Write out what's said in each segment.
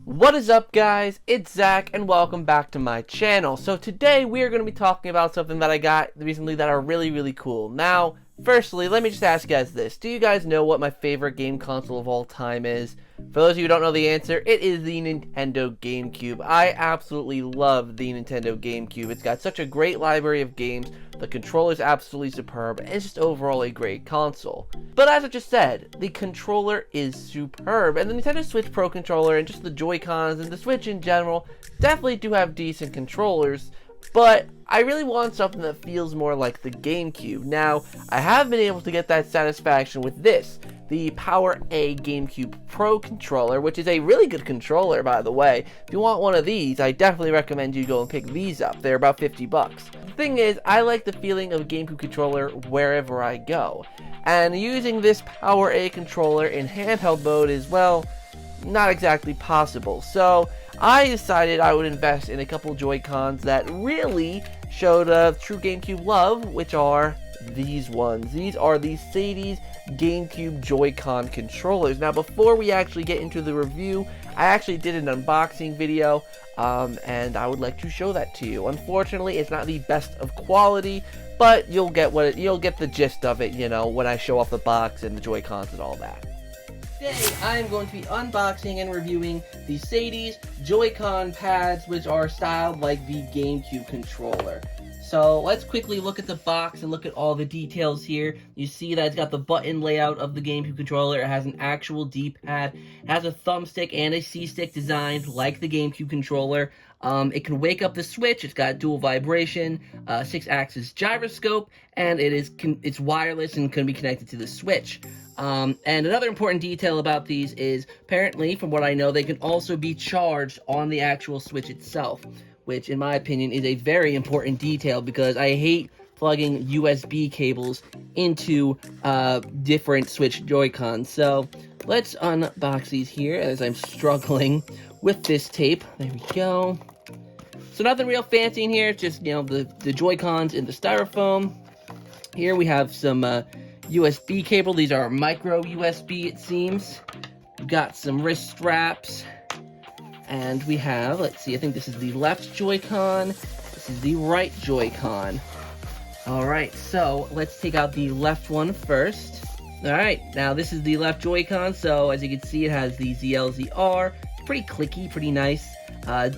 What is up, guys? It's Zach and welcome back to my channel. So today we are going to be talking about something that I got recently that are really cool. Now, firstly, let me just ask you guys this. Do you guys know what my favorite game console of all time is? For those of you who don't know the answer, it is the Nintendo GameCube. I absolutely love the Nintendo GameCube. It's got such a great library of games. The controller is absolutely superb, and it's just overall a great console. But as I just said, the controller is superb, and the Nintendo Switch Pro controller and just the Joy-Cons and the Switch in general definitely do have decent controllers, but I really want something that feels more like the GameCube. Now, I have been able to get that satisfaction with this, the Power A GameCube Pro controller, which is a really good controller, by the way. If you want one of these, I definitely recommend you go and pick these up. They're about 50 bucks. The thing is, I like the feeling of a GameCube controller wherever I go. And using this Power A controller in handheld mode is, well, not exactly possible. So I decided I would invest in a couple Joy-Cons that really showed true GameCube love, which are these ones. These are the Sadie's GameCube Joy-Con controllers. Now, before we actually get into the review, I actually did an unboxing video, and I would like to show that to you. Unfortunately, it's not the best of quality, but you'll get the gist of it, you know, when I show off the box and the Joy-Cons and all that. Today, I am going to be unboxing and reviewing the Sadie's Joy-Con pads, which are styled like the GameCube controller. So let's quickly look at the box and look at all the details here. You see that it's got the button layout of the GameCube controller. It has an actual D-pad. It has a thumbstick and a C-stick designed like the GameCube controller. It can wake up the Switch. It's got dual vibration, 6-axis gyroscope, and it's wireless and can be connected to the Switch. And another important detail about these is, apparently, from what I know, they can also be charged on the actual Switch itself, which, in my opinion, is a very important detail because I hate plugging USB cables into different Switch Joy-Cons. So let's unbox these here as I'm struggling with this tape. There we go. So nothing real fancy in here, just, you know, the Joy-Cons in the styrofoam. Here we have some USB cable. These are micro USB, it seems. We've got some wrist straps. And we have, let's see, I think this is the left Joy-Con. This is the right Joy-Con. Alright, so let's take out the left one first. Alright, now this is the left Joy-Con, so as you can see, it has the ZLZR. Pretty clicky, pretty nice.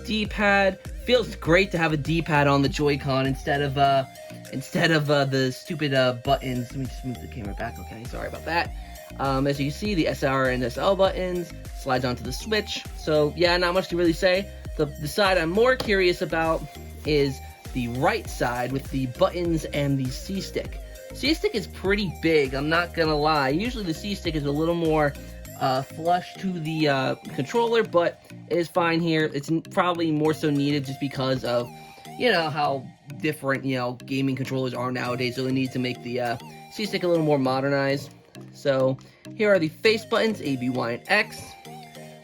D-pad. Feels great to have a D-pad on the Joy-Con instead of the stupid buttons. Let me just move the camera back, okay, sorry about that. As you can see, the SR and SL buttons slides onto the Switch. So yeah, not much to really say. The side I'm more curious about is the right side with the buttons and the C-stick. C-stick is pretty big, I'm not gonna lie. Usually the C-stick is a little more flush to the controller, but it is fine here. It's probably more so needed just because of, you know, how different, you know, gaming controllers are nowadays, so they need to make the C-stick a little more modernized. So here are the face buttons, A, B, Y, and X.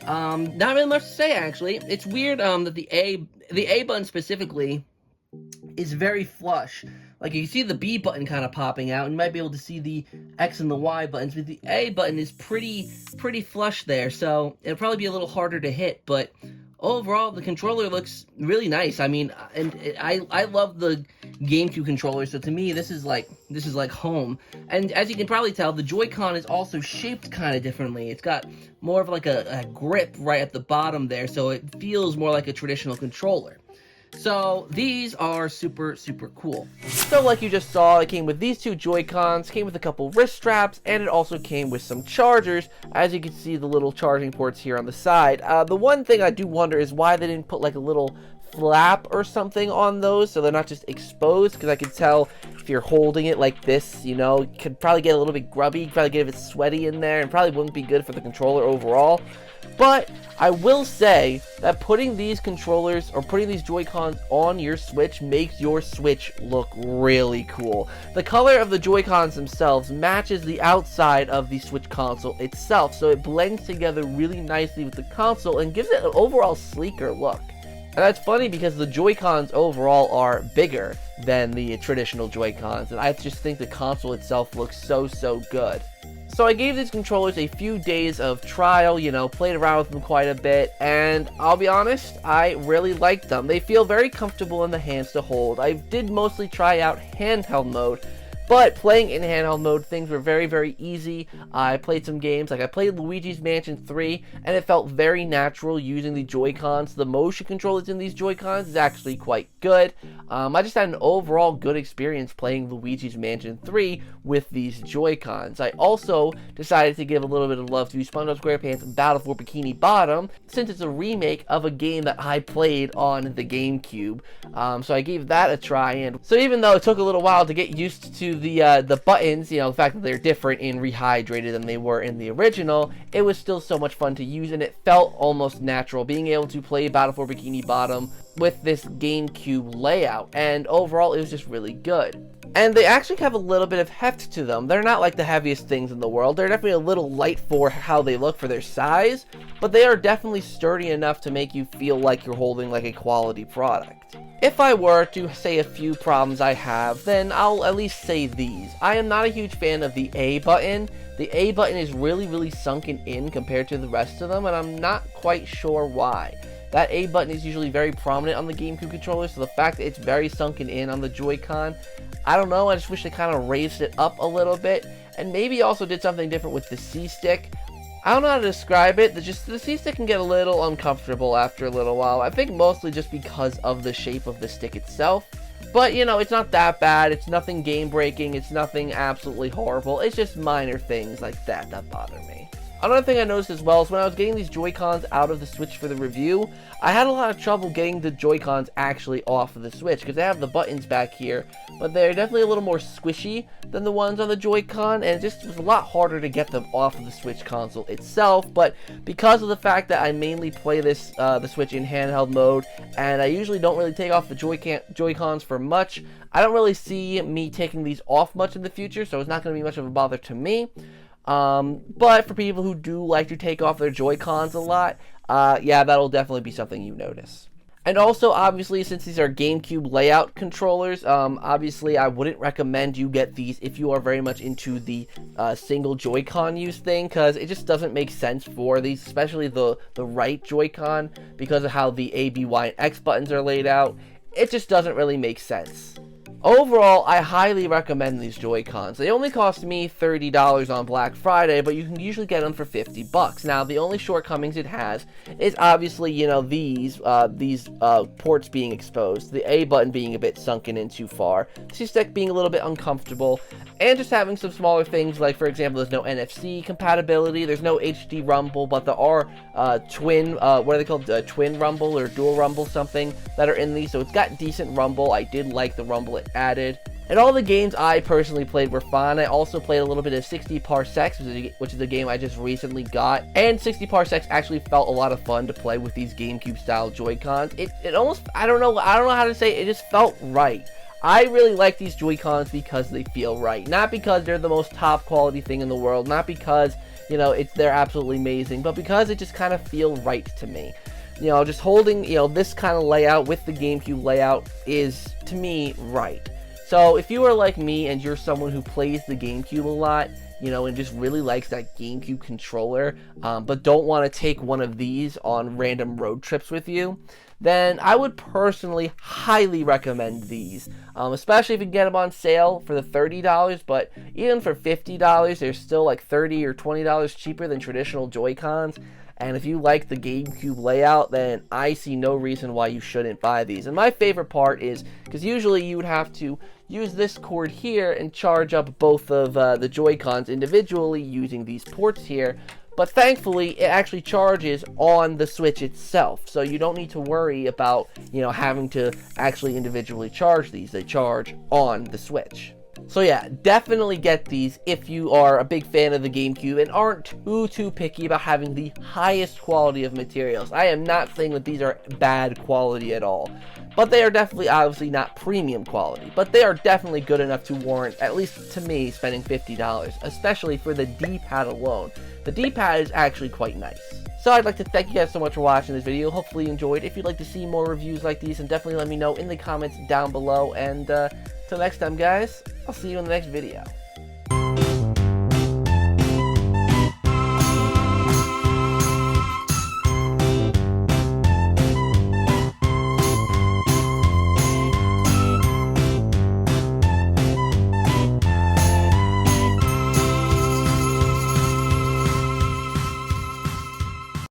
Not really much to say, actually. It's weird that the A button specifically is very flush. Like, you can see the B button kind of popping out, and you might be able to see the X and the Y buttons, but the A button is pretty flush there, so it'll probably be a little harder to hit, but overall, the controller looks really nice. I mean, and I love the GameCube controller, so to me, this is like home. And as you can probably tell, the Joy-Con is also shaped kind of differently. It's got more of like a grip right at the bottom there, so it feels more like a traditional controller. So these are super cool. So like you just saw, it came with these two Joy-Cons, came with a couple wrist straps, and it also came with some chargers. As you can see, the little charging ports here on the side. The one thing I do wonder is why they didn't put like a little flap or something on those so they're not just exposed, because I can tell if you're holding it like this, you know, it could probably get a little bit grubby, probably get a bit sweaty in there, and probably wouldn't be good for the controller overall. But I will say that putting these controllers or putting these Joy-Cons on your Switch makes your Switch look really cool. The color of the Joy-Cons themselves matches the outside of the Switch console itself, so it blends together really nicely with the console and gives it an overall sleeker look. And that's funny because the Joy-Cons overall are bigger than the traditional Joy-Cons, and I just think the console itself looks so good. So I gave these controllers a few days of trial, you know, played around with them quite a bit, and I'll be honest, I really liked them. They feel very comfortable in the hands to hold. I did mostly try out handheld mode, but playing in handheld mode, things were very, very easy. I played some games, like I played Luigi's Mansion 3, and it felt very natural using the Joy-Cons. The motion controllers in these Joy-Cons is actually quite good. I just had an overall good experience playing Luigi's Mansion 3 with these Joy-Cons. I also decided to give a little bit of love to SpongeBob SquarePants Battle for Bikini Bottom, since it's a remake of a game that I played on the GameCube. So I gave that a try, and so even though it took a little while to get used to the buttons, you know, the fact that they're different in Rehydrated than they were in the original, it was still so much fun to use, and it felt almost natural being able to play Battle for Bikini Bottom with this GameCube layout, and overall it was just really good. And they actually have a little bit of heft to them. They're not like the heaviest things in the world. They're definitely a little light for how they look for their size, but they are definitely sturdy enough to make you feel like you're holding like a quality product. If I were to say a few problems I have, then I'll at least say these. I am not a huge fan of the A button. The A button is really sunken in compared to the rest of them, and I'm not quite sure why. That A button is usually very prominent on the GameCube controller, so the fact that it's very sunken in on the Joy-Con, I don't know, I just wish they kind of raised it up a little bit, and maybe also did something different with the C-Stick. I don't know how to describe it, the C-Stick can get a little uncomfortable after a little while. I think mostly just because of the shape of the stick itself. But, you know, it's not that bad, it's nothing game-breaking, it's nothing absolutely horrible, it's just minor things like that bother me. Another thing I noticed as well is when I was getting these Joy-Cons out of the Switch for the review, I had a lot of trouble getting the Joy-Cons actually off of the Switch, because they have the buttons back here, but they're definitely a little more squishy than the ones on the Joy-Con, and it just was a lot harder to get them off of the Switch console itself. But because of the fact that I mainly play this the Switch in handheld mode, and I usually don't really take off the Joy-Cons for much, I don't really see me taking these off much in the future, so it's not going to be much of a bother to me. But for people who do like to take off their Joy-Cons a lot, yeah, that'll definitely be something you notice. And also, obviously, since these are GameCube layout controllers, obviously I wouldn't recommend you get these if you are very much into the single Joy-Con use thing, because it just doesn't make sense for these, especially the right Joy-Con, because of how the A, B, Y, and X buttons are laid out. It just doesn't really make sense. Overall, I highly recommend these Joy-Cons. They only cost me $30 on Black Friday, but you can usually get them for $50. Now, the only shortcomings it has is obviously, you know, these ports being exposed, the A button being a bit sunken in too far, the C-Stick being a little bit uncomfortable, and just having some smaller things like, for example, there's no NFC compatibility, there's no HD rumble, but there are twin, what are they called, twin rumble or dual rumble something that are in these, so it's got decent rumble. I did like the rumble it added. And all the games I personally played were fun. I also played a little bit of 60 Parsecs, which is a game I just recently got. And 60 Parsecs actually felt a lot of fun to play with these GameCube style Joy-Cons. It almost, I don't know how to say it, it just felt right. I really like these Joy-Cons because they feel right. Not because they're the most top quality thing in the world, not because, you know, they're absolutely amazing, but because it just kind of feel right to me. You know, just holding, you know, this kind of layout with the GameCube layout is, to me, right. So, if you are like me and you're someone who plays the GameCube a lot, you know, and just really likes that GameCube controller, but don't want to take one of these on random road trips with you, then I would personally highly recommend these, especially if you can get them on sale for the $30, but even for $50, they're still like $30 or $20 cheaper than traditional Joy-Cons. And if you like the GameCube layout, then I see no reason why you shouldn't buy these. And my favorite part is, because usually you would have to use this cord here and charge up both of the Joy-Cons individually using these ports here. But thankfully, it actually charges on the Switch itself. So you don't need to worry about, you know, having to actually individually charge these. They charge on the Switch. So yeah, definitely get these if you are a big fan of the GameCube and aren't too picky about having the highest quality of materials. I am not saying that these are bad quality at all, but they are definitely obviously not premium quality, but they are definitely good enough to warrant, at least to me, spending $50, especially for the D-pad alone. The D-pad is actually quite nice. So I'd like to thank you guys so much for watching this video. Hopefully you enjoyed. If you'd like to see more reviews like these, then definitely let me know in the comments down below. And till next time, guys, I'll see you in the next video.